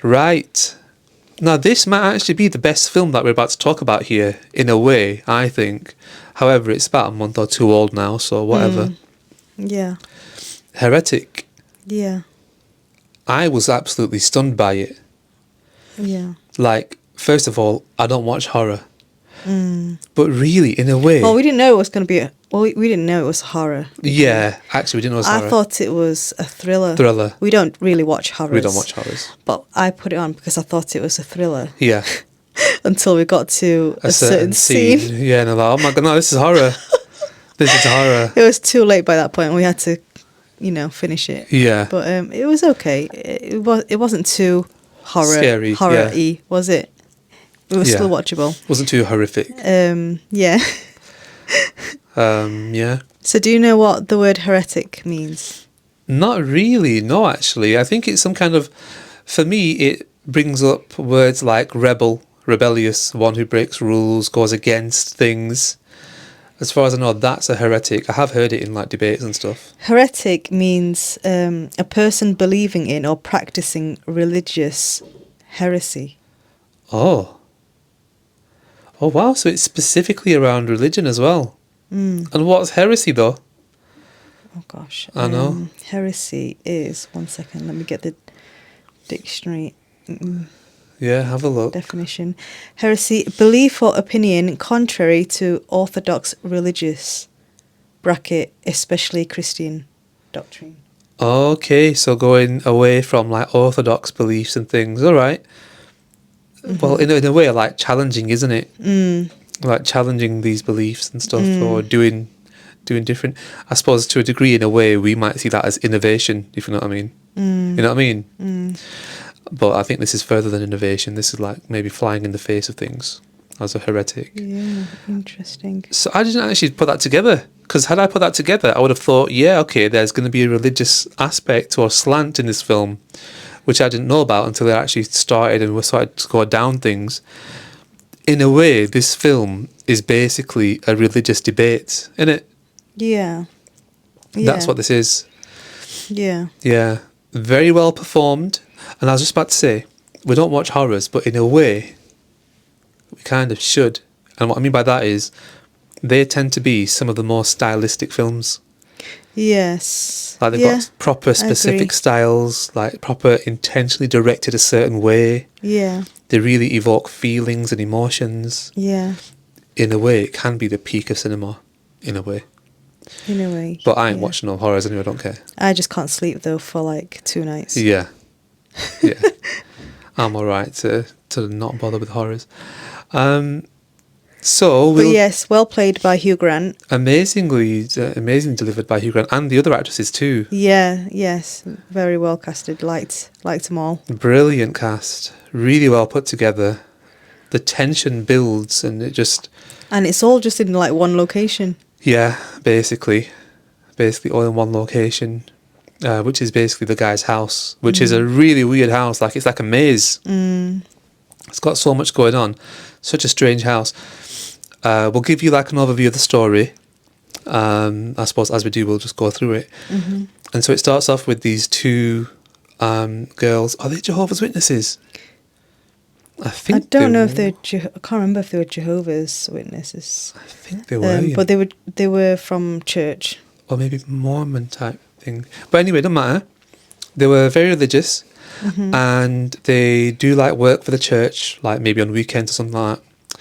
Right. Now, this might actually be the best film that we're about to talk about here, in a way, I think. However, it's about a month or two old now, so whatever. Yeah. Heretic. Yeah. I was absolutely stunned by it. Yeah. Like, first of all, I don't watch horror. But really, in a way... Well, we didn't know it was going to be... we didn't know it was horror. Yeah, actually, we didn't know it was horror. I thought it was a thriller. Thriller. We don't really watch horrors. We don't watch horrors. But I put it on because I thought it was a thriller. Yeah. Until we got to a certain scene. Yeah, and I'm like, oh my God, no, this is horror. This is horror. It was too late by that point. We had to, finish it. Yeah. But it was okay. It wasn't too Scary, horror-y, was it? It was still watchable. Wasn't too horrific. Yeah. Yeah. So do you know what the word heretic means? Not really, no, actually. I think it's some kind of... For me, it brings up words like rebel, rebellious, one who breaks rules, goes against things. As far as I know, that's a heretic. I have heard it in like debates and stuff. Heretic means a person believing in or practicing religious heresy. Oh, wow. So it's specifically around religion as well. And what's heresy, though? Oh, gosh. I know. Heresy is... One second, let me get the dictionary Yeah, have a look. definition. Heresy, belief or opinion contrary to orthodox religious, especially Christian doctrine. Okay, so going away from like orthodox beliefs and things. All right. Well, in a way, like challenging, isn't it? Like challenging these beliefs and stuff, or doing different. I suppose to a degree, in a way, we might see that as innovation, if you know what I mean. You know what I mean? But I think this is further than innovation. This is like maybe flying in the face of things as a heretic. Yeah, interesting. So I didn't actually put that together, because had I put that together, I would have thought, yeah, okay, there's going to be a religious aspect or slant in this film, which I didn't know about until I actually started and we started to go down things. In a way, this film is basically a religious debate, isn't it? Yeah. That's what this is. Yeah. Yeah. Very well performed. And I was just about to say, we don't watch horrors, but in a way, we kind of should. And what I mean by that is, they tend to be some of the more stylistic films. Yes. Like they've got proper specific styles, like proper intentionally directed a certain way. Yeah. They really evoke feelings and emotions. Yeah. In a way, it can be the peak of cinema, in a way. In a way. But I ain't watching no horrors anyway, I don't care. I just can't sleep though for like 2 nights. Yeah. Yeah. I'm alright to not bother with horrors. So but yes, well played by Hugh Grant. Amazingly delivered by Hugh Grant and the other actresses too. Yeah, yes, very well casted. Liked them all. Brilliant cast, really well put together. The tension builds and it's all just in like one location. Yeah, basically all in one location, which is basically the guy's house, which is a really weird house. Like it's like a maze. It's got so much going on. Such a strange house. We'll give you like an overview of the story. I suppose as we do, we'll just go through it. And so it starts off with these 2 girls. Are they Jehovah's Witnesses? I don't know if they're. I can't remember if they were Jehovah's Witnesses. I think they were. But they were from church. Or maybe Mormon type thing. But anyway, it doesn't matter. They were very religious, and they do like work for the church, like maybe on weekends or something like that.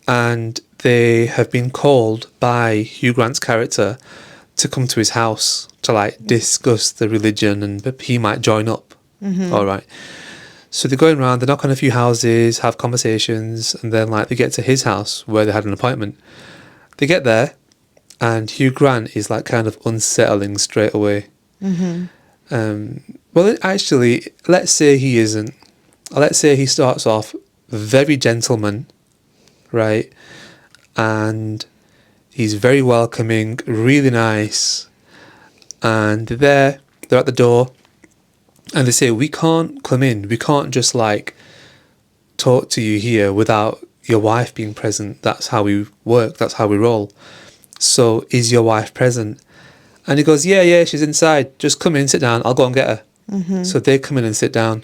And they have been called by Hugh Grant's character to come to his house to like discuss the religion, and he might join up. All right. So they're going around, they knock on a few houses, have conversations, and then like they get to his house where they had an appointment. They get there, and Hugh Grant is like kind of unsettling straight away. Well, actually, let's say he isn't. Let's say he starts off very gentleman, right? And he's very welcoming, really nice. And they're at the door. And they say, we can't come in. We can't just like talk to you here without your wife being present. That's how we work. That's how we roll. So is your wife present? And he goes, yeah, she's inside. Just come in, sit down. I'll go and get her. So they come in and sit down.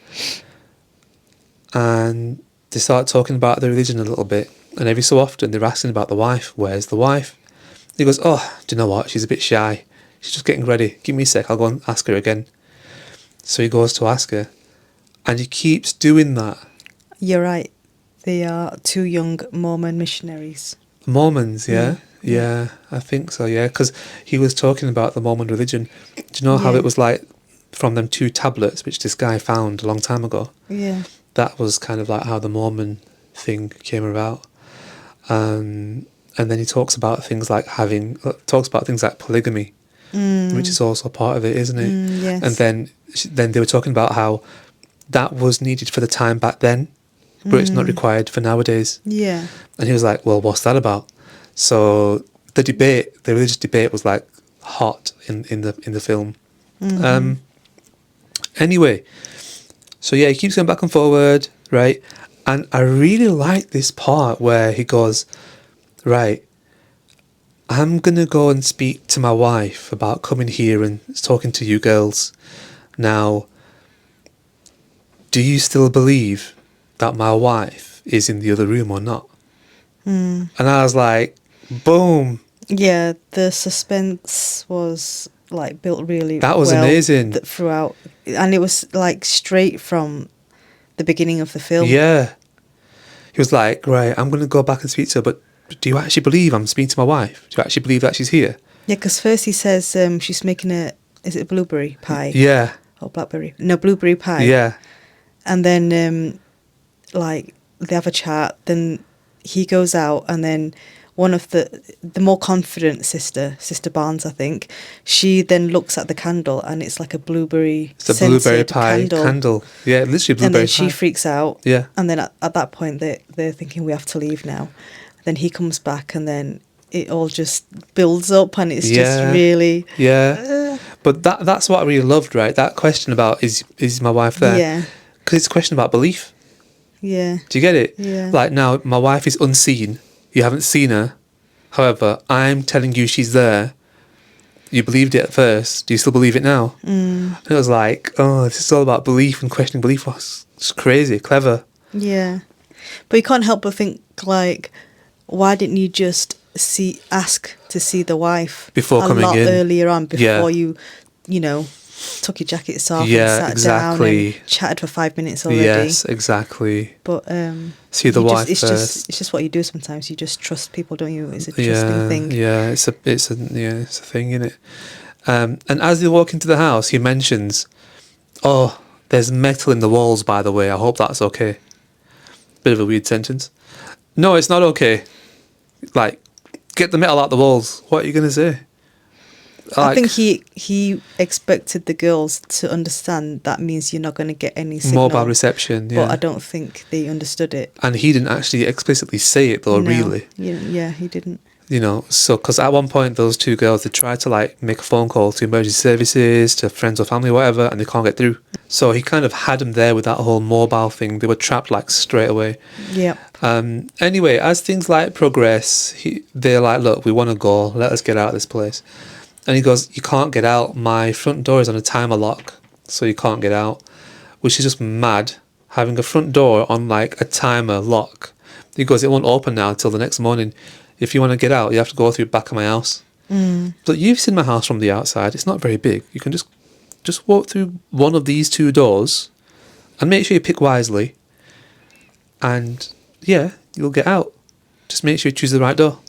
and they start talking about the religion a little bit. And every so often they're asking about the wife. Where's the wife? He goes, oh, do you know what? She's a bit shy. She's just getting ready. Give me a sec. I'll go and ask her again. So he goes to ask her. And he keeps doing that. You're right. They are 2 young Mormon missionaries. Mormons, yeah? Yeah, I think so, yeah. Because he was talking about the Mormon religion. Do you know how it was like from them 2 tablets, which this guy found a long time ago? Yeah. That was kind of like how the Mormon thing came about. And then he talks about things like polygamy, which is also part of it, isn't it? Yes. And then they were talking about how that was needed for the time back then, but it's not required for nowadays. Yeah. And he was like, well, what's that about? So the religious debate was like hot in the film. Anyway, so yeah, he keeps going back and forward, right? And I really like this part where he goes, right, I'm going to go and speak to my wife about coming here and talking to you girls. Now, do you still believe that my wife is in the other room or not? And I was like, boom. Yeah, the suspense was like built really That was well amazing. Throughout. And it was like straight from the beginning of the film. Yeah. He was like, right, I'm going to go back and speak to her, but do you actually believe I'm speaking to my wife? Do you actually believe that she's here? Yeah, because first he says she's making is it blueberry pie? Yeah. Or blackberry? No, blueberry pie. Yeah. And then, like, they have a chat, then he goes out, and then one of the more confident Sister Barnes, I think, she then looks at the candle, and it's like a blueberry It's a blueberry pie candle. Yeah, literally blueberry and then pie. she freaks out. Yeah. And then at that point, they're thinking, we have to leave now. Then he comes back, and then it all just builds up, and it's just really... Yeah. But that's what I really loved, right? That question about, is my wife there? Yeah. Because it's a question about belief. Yeah. Do you get it? Yeah. Like, now, my wife is unseen. You haven't seen her. However, I'm telling you she's there. You believed it at first. Do you still believe it now? And it was like, oh, this is all about belief and questioning belief. Oh, it's crazy, clever. Yeah. But you can't help but think, like, why didn't you just ask to see the wife Before coming in? A lot earlier on, before you know, took your jackets off and sat down and chatted for 5 minutes already. Yes, exactly. But see the wife it's first. it's just what you do sometimes. You just trust people, don't you? It's a trusting thing. Yeah, it's a thing, isn't it? And as they walk into the house, he mentions, "Oh, there's metal in the walls, by the way. I hope that's okay." Bit of a weird sentence. No, it's not okay. Like, get the metal out the walls. What are you going to say? I think he expected the girls to understand that means you're not going to get any signal. Mobile reception, yeah. But I don't think they understood it. And he didn't actually explicitly say it, though, really. Yeah, he didn't. You know, so, because at one point, those 2 girls, they tried to, like, make a phone call to emergency services, to friends or family, whatever, and they can't get through. So he kind of had them there with that whole mobile thing. They were trapped, like, straight away. Yeah. Anyway, as things, like, progress, they're like, look, we want to go. Let us get out of this place. And he goes, you can't get out. My front door is on a timer lock, so you can't get out. Which is just mad, having a front door on, like, a timer lock. He goes, it won't open now until the next morning. If you want to get out, you have to go through the back of my house. But you've seen my house from the outside. It's not very big. You can just walk through one of these 2 doors and make sure you pick wisely. And, yeah, you'll get out. Just make sure you choose the right door.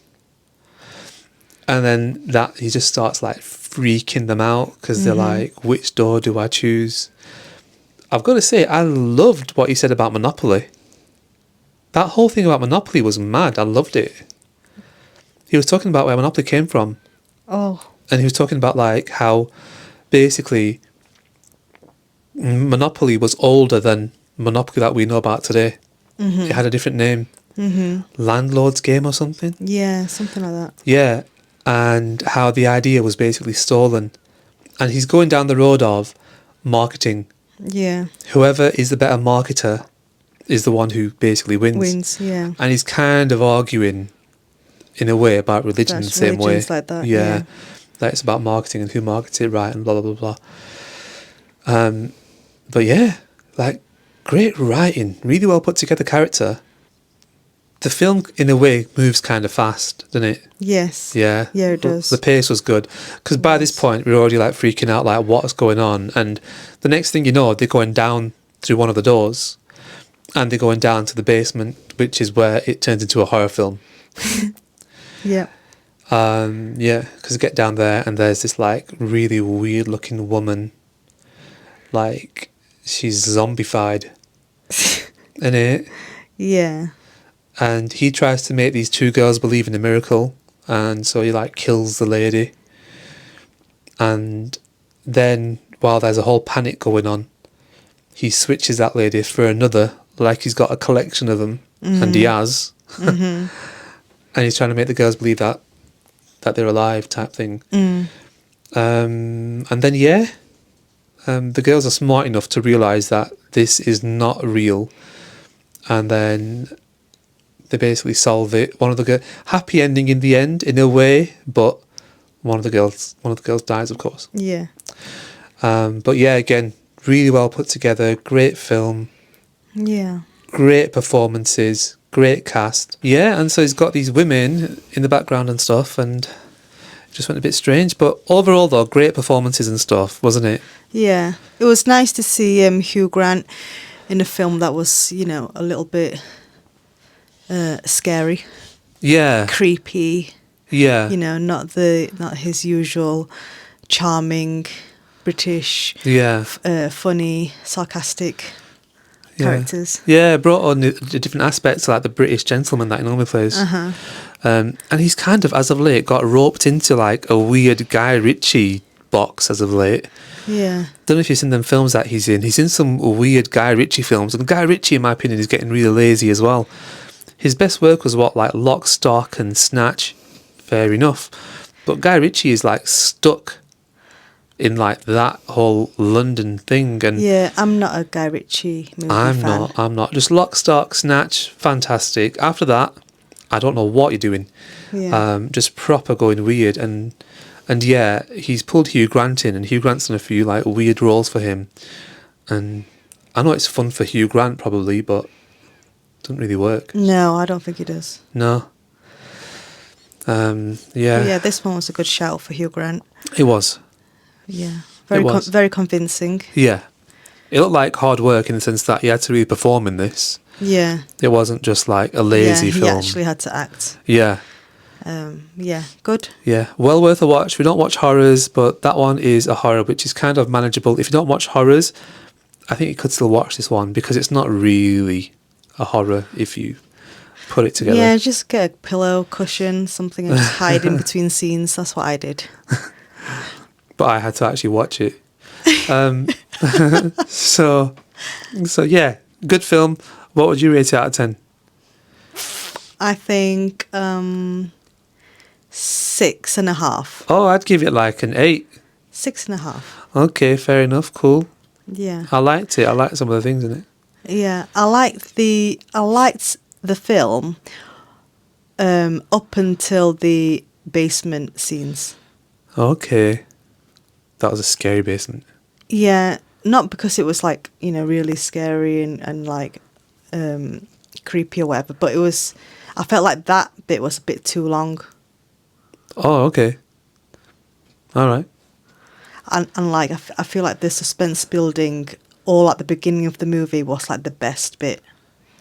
And then he just starts, like, freaking them out because they're like, which door do I choose? I've got to say, I loved what he said about Monopoly. That whole thing about Monopoly was mad. I loved it. He was talking about where Monopoly came from. Oh. And he was talking about, like, how basically Monopoly was older than Monopoly that we know about today. It had a different name. Landlord's Game or something? Yeah, something like that. Yeah. And how the idea was basically stolen. And he's going down the road of marketing. Yeah. Whoever is the better marketer is the one who basically wins. Yeah. And he's kind of arguing, in a way, about religion in the same way. Like that, yeah. Like, it's about marketing and who markets it right and blah, blah, blah, blah. But yeah, like, Great writing, really well put together character. The film, in a way, moves kind of fast, doesn't it? Yes. Yeah. Yeah, it does. The pace was good. Because by this point, we were already like freaking out, like, what's going on? And the next thing you know, they're going down through one of the doors and they're going down to the basement, which is where it turns into a horror film. Yeah. Yeah, because get down there and there's this like really weird looking woman, like she's zombified, in it. Yeah. And he tries to make these two girls believe in a miracle, and so he like kills the lady. And then while there's a whole panic going on, he switches that lady for another, like he's got a collection of them, and he has. And he's trying to make the girls believe that they're alive, type thing. And then the girls are smart enough to realise that this is not real, and then they basically solve it. One of the happy ending in the end, in a way, but one of the girls dies, of course. Yeah. But yeah, again, really well put together, great film, Yeah. great performances, great cast. Yeah, and so he's got these women in the background and stuff, and it just went a bit strange. But overall, though, great performances and stuff, wasn't it? Yeah. It was nice to see Hugh Grant in a film that was, you know, a little bit scary, Yeah. creepy. Yeah. You know, not his usual charming British, Yeah. funny, sarcastic characters. Yeah, brought on the different aspects, like the British gentleman that he normally plays. And he's kind of, as of late, got roped into like a weird Guy Ritchie box as of late. Yeah. Don't know if you've seen them films that he's in. He's in some weird Guy Ritchie films, and Guy Ritchie, in my opinion, is getting really lazy as well. His best work was like Lock, Stock and Snatch. Fair enough. But Guy Ritchie is like stuck in like that whole London thing. And Yeah, I'm not a Guy Ritchie movie fan. I'm not. Just Lock, Stock, Snatch, fantastic. After that, I don't know what you're doing. Yeah. Just proper going weird. And yeah, he's pulled Hugh Grant in, and Hugh Grant's done a few like weird roles for him. And I know it's fun for Hugh Grant probably, but it doesn't really work. No, I don't think he does. No. But yeah, this one was a good shout for Hugh Grant. It was. Yeah. It was. Very convincing. Yeah. It looked like hard work in the sense that he had to really perform in this. Yeah. It wasn't just like a lazy he film. actually had to act. Yeah. Yeah, good. Yeah. Well worth a watch. We don't watch horrors, but that one is a horror which is kind of manageable. If you don't watch horrors, I think you could still watch this one because it's not really a horror if you put it together. Yeah, just get a pillow, cushion, something, and just hide in between scenes. That's what I did. But I had to actually watch it. So yeah, good film. What would you rate it out of 10? I think 6.5. Oh, I'd give it like an 8. 6.5. Okay, fair enough. Cool. Yeah. I liked it. I liked some of the things in it. Yeah, I liked the film up until the basement scenes. Okay. That was a scary basement. Yeah, not because it was like, you know, really scary and like creepy or whatever, but I felt like that bit was a bit too long. Oh, okay. All right. And like, I feel like the suspense building all at the beginning of the movie was like the best bit.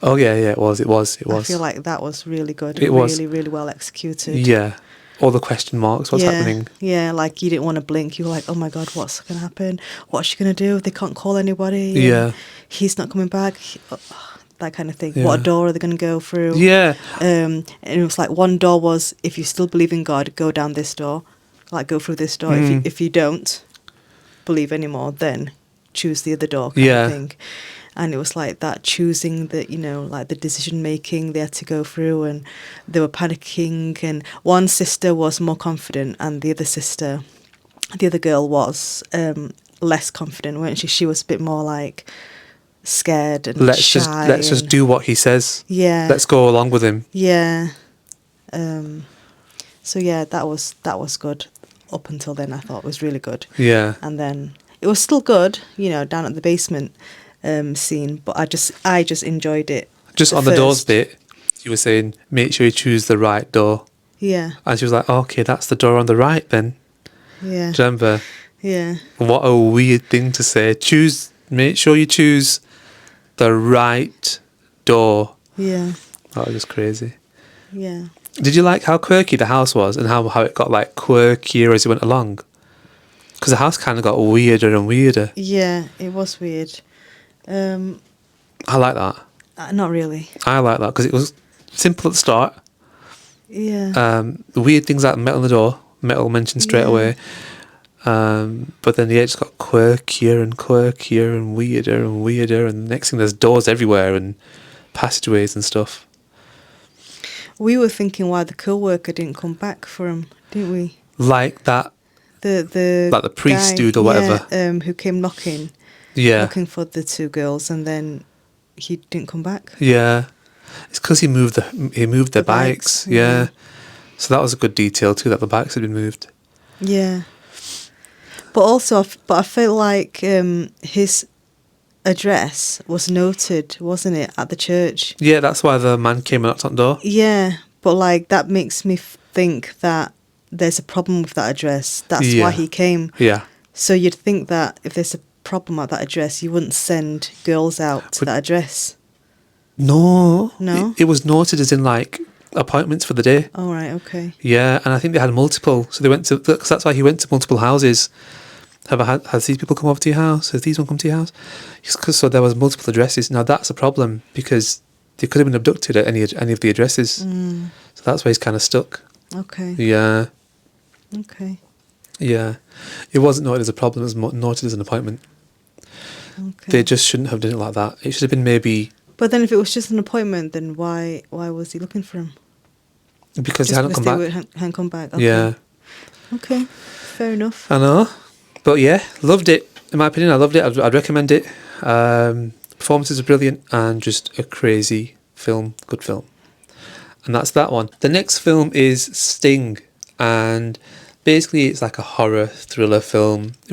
Oh, yeah, it was. I feel like that was really good. It was. Really, really well executed. Yeah. All the question marks, what's happening? Yeah, like you didn't want to blink. You were like, oh my God, what's going to happen? What's she going to do? They can't call anybody. Yeah. He's not coming back. That kind of thing. Yeah. What door are they going to go through? Yeah. And it was like one door was, if you still believe in God, go down this door. Like go through this door. If you don't believe anymore, then choose the other door kind of thing. And it was like that choosing the, you know, like the decision making they had to go through, and they were panicking, and one sister was more confident and the other girl was less confident, weren't she? She was a bit more like scared and shy. Let's just do what he says. Yeah. Let's go along with him. Yeah. So yeah, that was good. Up until then I thought it was really good. Yeah. And then it was still good, you know, down at the basement. scene, but I just enjoyed it. Just at on the doors first. bit, you were saying, make sure you choose the right door. Yeah, And she was like, okay, that's the door on the right then. yeah, Do you remember? yeah, What a weird thing to say. Make sure you choose the right door. yeah, That was just crazy. yeah. Did you like how quirky the house was and how it got like quirkier as you went along? Because the house kind of got weirder and weirder. Yeah, it was weird. I like that. Not really. I like that because it was simple at the start. Yeah. Weird things like metal on the door. Metal mentioned straight Yeah. away. But then it just got quirkier and quirkier and weirder. And the next thing, there's doors everywhere and passageways and stuff. We were thinking why the co-worker didn't come back for him, didn't we? Like that. The Like the priest guy, dude or whatever. who came knocking, Yeah. looking for the two girls, and then he didn't come back. Yeah. It's because he moved their bikes. Yeah. So that was a good detail too, that the bikes had been moved. Yeah. But also, I felt like his address was noted, wasn't it, at the church? Yeah, that's why the man came and knocked on the door. Yeah, but like that makes me think that there's a problem with that address. That's why he came. Yeah. So you'd think that if there's a problem at that address, you wouldn't send girls out to that address. No. No? It was noted as in like appointments for the day. Oh, right, okay. Yeah, and I think they had multiple. So they went to, cause that's why he went to multiple houses. Has these people come over to your house? Has these one come to your house? So there was multiple addresses. Now that's a problem because they could have been abducted at any of the addresses. So that's why he's kind of stuck. Okay. Yeah. Okay. Yeah. It wasn't noted as a problem, it was noted as an appointment. Okay. They just shouldn't have done it like that. It should have been maybe... But then if it was just an appointment, then why was he looking for him? Because Just they hadn't come back. Hadn't come back. Okay. Yeah. Okay. Fair enough. I know. But yeah, loved it. In my opinion, I loved it. I'd recommend it. Performances are brilliant and just a crazy film. Good film. And that's that one. The next film is Sting. And basically it's like a horror thriller film.